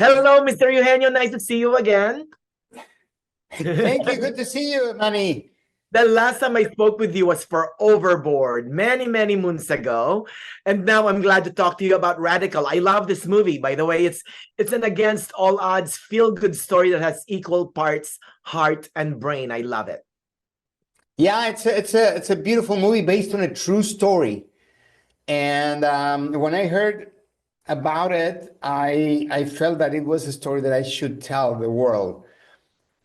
Hello, Mr. Eugenio. Nice to see you again. Thank you. Good to see you, Manny. The last time I spoke with you was for Overboard many, many moons ago. And now I'm glad to talk to you about Radical. I love this movie, by the way. It's an against all odds feel-good story that has equal parts heart and brain. I love it. Yeah, it's a beautiful movie based on a true story. And when I heard about it, I felt that it was a story that I should tell the world,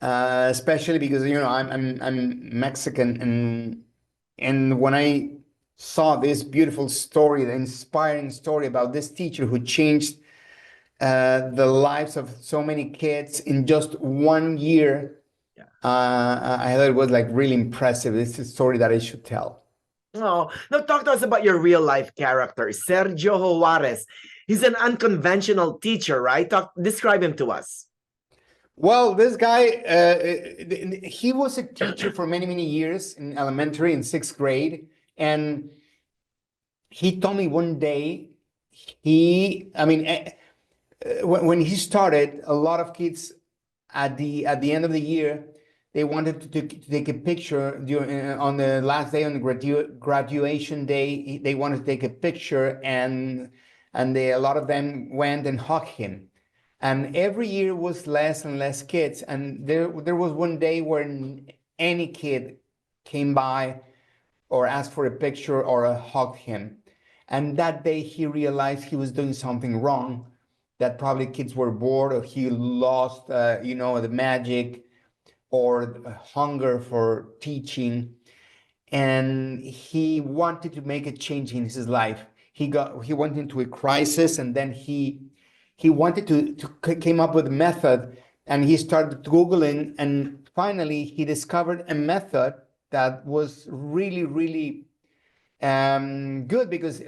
especially because I'm Mexican, and when I saw this beautiful story, the inspiring story about this teacher who changed the lives of so many kids in just 1 year. Yeah. I thought it was like really impressive. It's a story that I should tell. Oh, now talk to us about your real life character, Sergio Juarez. He's an unconventional teacher, right? Describe him to us. Well, this guy, he was a teacher for many, many years in elementary in sixth grade. And he told me one day, when he started, a lot of kids at the end of the year, they wanted to take a picture on the last day, on the graduation day. They wanted to take a picture, and a lot of them went and hugged him. And every year was less and less kids. And there was one day when any kid came by or asked for a picture or hugged him. And that day he realized he was doing something wrong, that probably kids were bored, or he lost, the magic or hunger for teaching. And he wanted to make a change in his life. He went into a crisis, and then he wanted to came up with a method, and he started Googling, and finally he discovered a method that was really, really good, because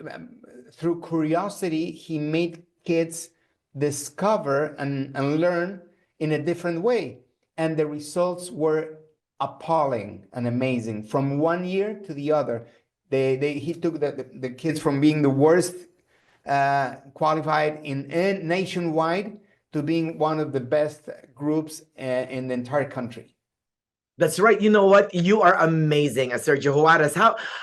through curiosity, he made kids discover and learn in a different way. And the results were appalling and amazing. From 1 year to the other, he took the kids from being the worst qualified in nationwide to being one of the best groups in the entire country. That's right. You know what? You are amazing as Sergio Juarez.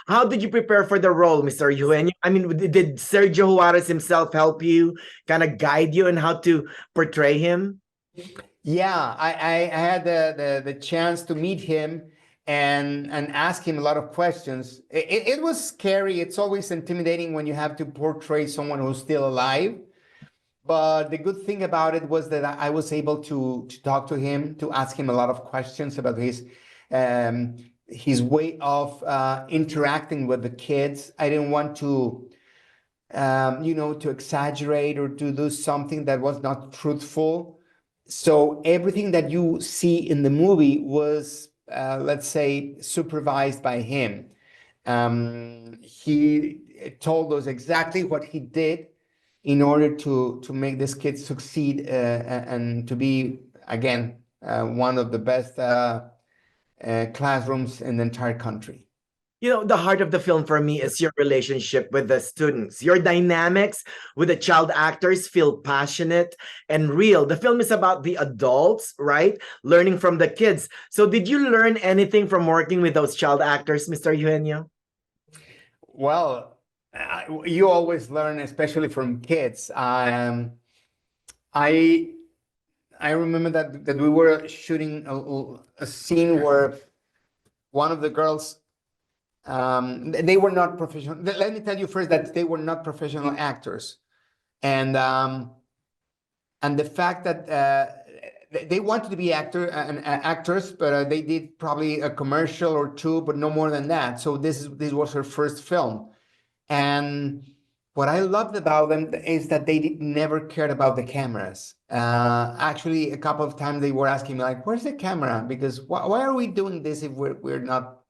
How did you prepare for the role, Mr. Eugenio? I mean, did Sergio Juarez himself help you, kind of guide you in how to portray him? Yeah, I had the chance to meet him and ask him a lot of questions. It was scary. It's always intimidating when you have to portray someone who's still alive. But the good thing about it was that I was able to talk to him, to ask him a lot of questions about his way of interacting with the kids. I didn't want to, to exaggerate or to do something that was not truthful. So everything that you see in the movie was, let's say, supervised by him. He told us exactly what he did in order to make these kids succeed and to be, again, one of the best classrooms in the entire country. You know, the heart of the film for me is your relationship with the students. Your dynamics with the child actors feel passionate and real. The film is about the adults, right? Learning from the kids. So did you learn anything from working with those child actors, Mr. Eugenio? Well, you always learn, especially from kids. I remember that we were shooting a scene where one of the girls, they were not professional. Let me tell you first that they were not professional actors, and the fact that they wanted to be actors, but they did probably a commercial or two, but no more than that. So this was her first film, and what I loved about them is that they never cared about the cameras. Actually, a couple of times they were asking me, like, "Where's the camera? Because why are we doing this if we're not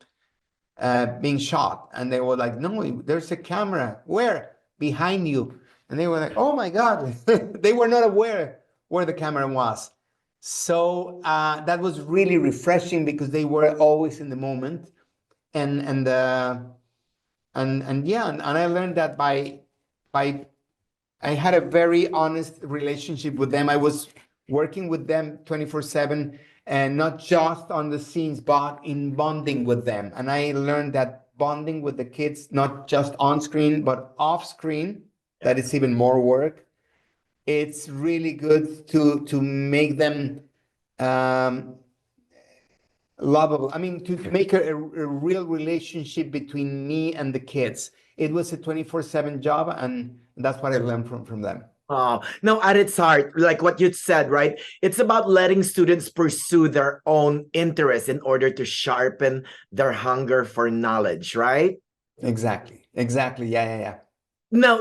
being shot?" And they were like, "No, there's a camera. Where? Behind you." And they were like, "Oh my God." They were not aware where the camera was. So that was really refreshing, because they were always in the moment. And I learned that by I had a very honest relationship with them. I was working with them 24/7, and not just on the scenes, but in bonding with them. And I learned that bonding with the kids, not just on screen, but off screen, that it's even more work. It's really good to make them um, lovable. I mean, to make a real relationship between me and the kids. It was a 24/7 job, and that's what I learned from them. Now, at its heart, like what you said, right? It's about letting students pursue their own interests in order to sharpen their hunger for knowledge, right? Exactly. Exactly. Yeah, yeah, yeah. Now,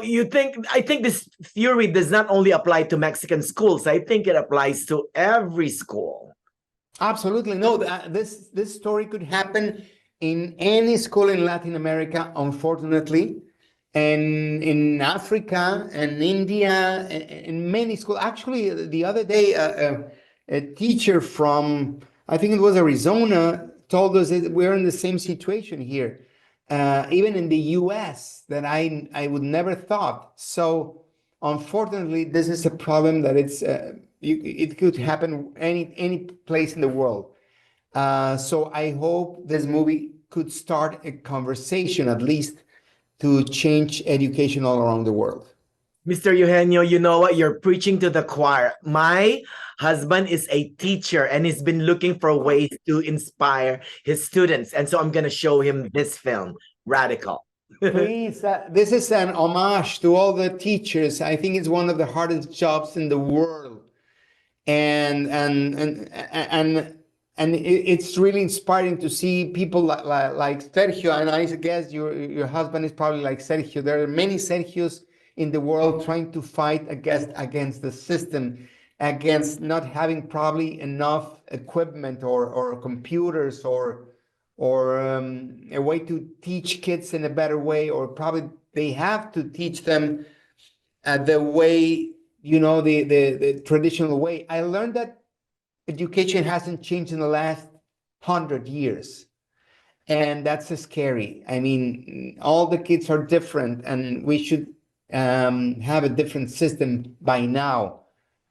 I think this theory does not only apply to Mexican schools, I think it applies to every school. Absolutely. No, this story could happen in any school in Latin America, unfortunately, and in Africa and India, in many schools. Actually, the other day, a teacher from, I think it was Arizona, told us that we're in the same situation here, even in the US, that I would never thought. So, unfortunately, this is a problem that it could happen any place in the world. So I hope this movie could start a conversation, at least, to change education all around the world. Mr. Eugenio, you know what? You're preaching to the choir. My husband is a teacher and he's been looking for ways to inspire his students. And so I'm going to show him this film, Radical. Please, this is an homage to all the teachers. I think it's one of the hardest jobs in the world, and it's really inspiring to see people like Sergio. And I guess your husband is probably like Sergio. There are many Sergios in the world trying to fight against the system, against not having probably enough equipment or computers or a way to teach kids in a better way, or probably they have to teach them the way, the traditional way. I learned that education hasn't changed in the last 100 years. And that's scary. I mean, all the kids are different, and we should have a different system by now.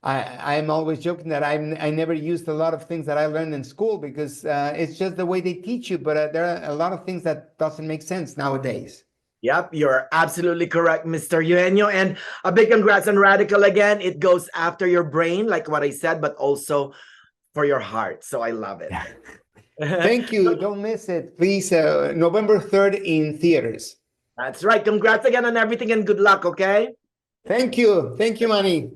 I'm always joking that I never used a lot of things that I learned in school because it's just the way they teach you. But there are a lot of things that doesn't make sense nowadays. Yep, you're absolutely correct, Mr. Eugenio. And a big congrats on Radical again. It goes after your brain, like what I said, but also for your heart. So I love it. Thank you. Don't miss it. Please, November 3rd in theaters. That's right. Congrats again on everything and good luck, okay? Thank you. Thank you, Manny.